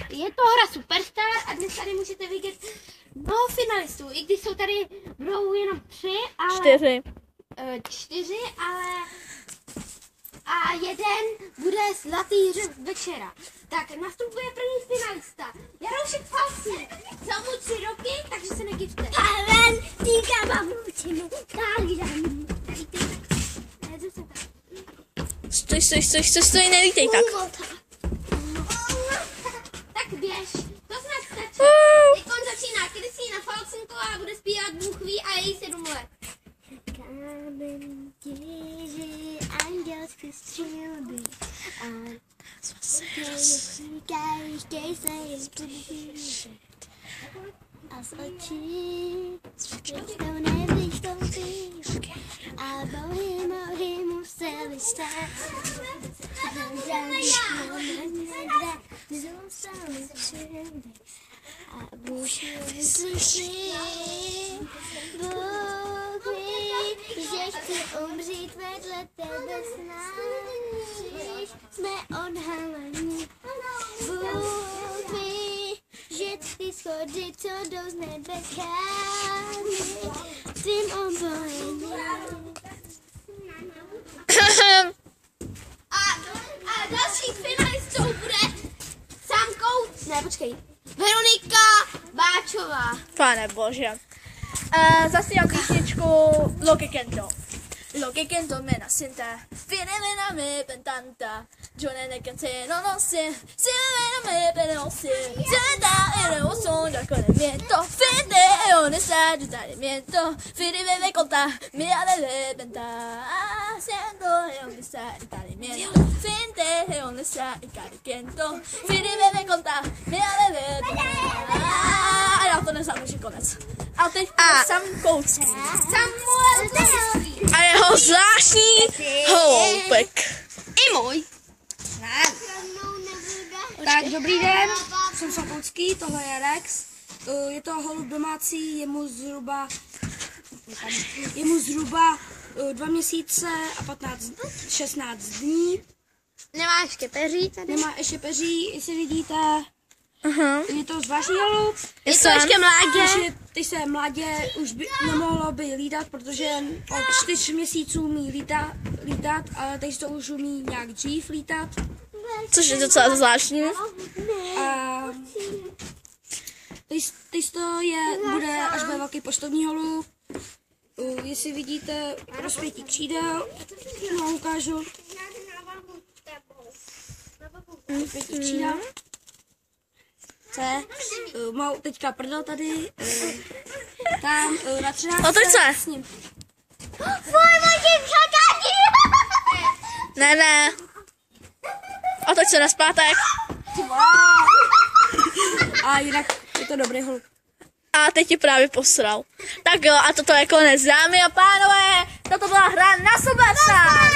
Je to hra Superstar a dnes tady můžete vidět mnoho finalistů, i když jsou tady budou jenom 4, ale a jeden bude zlatý hřeb večera. Tak nastupuje první finalista. Jaroušek Falsík. Za mu 3 roky, takže se nedivte. Karen, týká babučinu. Stoj, nelítej tak. Tak běž, to snad stačí. Teďkon začíná Kristýna Falcinková, bude zpívat Bůh ví a její 7 let. Kámen těži, andělské střílby a chtěj se jít a z očí to nevystoupíš a bohy museli stát zůstali všude a Bůh slyší, Bůh ví, že chci umřít vedle tebe snáš, jsme odhalení. Bůh ví, že ty schody, co jdou z nebe kámy, tvým obojením. A další finalistou bude Veronika Báčová. Pane bože. Zasílám písničku Lo que canto me nacienta, finalena me pentanta, yo ne canté no sé, si me pero si, senta el oso da con el viento, finte on esa ayudamiento, fili bebe conta, mira de venta, haciendo on esa ayudamiento, finte on esa ayudamiento, fili bebe conta, mira de venta. A já to neznáme, že konec. A teď Sam Koucký. A jeho zvláštní holoubek. I můj. Tak, dobrý den, jsem Sam Koucký, tohle je Rex. Je to holub domácí, je mu zhruba 2 měsíce a 16 dní. Nemá ještě peří tady? Nemá ještě peří, jestli vidíte. Je to zvláštní holub. Je to ještě mládě. Teď se mládě už by nemohlo by lítat, protože od 4 měsíců umí lítat, ale teď to už umí nějak dřív lítat. Což je docela zvláštní. A teď to bude až ve velký poštovní holub. Jestli vidíte rozpětí křídel, vám ukážu. Rozpětí křídel. Má teďka prdel tady, tam na 13. Otoč se. S ním. Ne. Otoč se nazpátek. A jinak je to dobrý holub. A teď ti právě posral. Tak jo, a toto je konec. Dámy a pánové, toto byla hra na Superstar.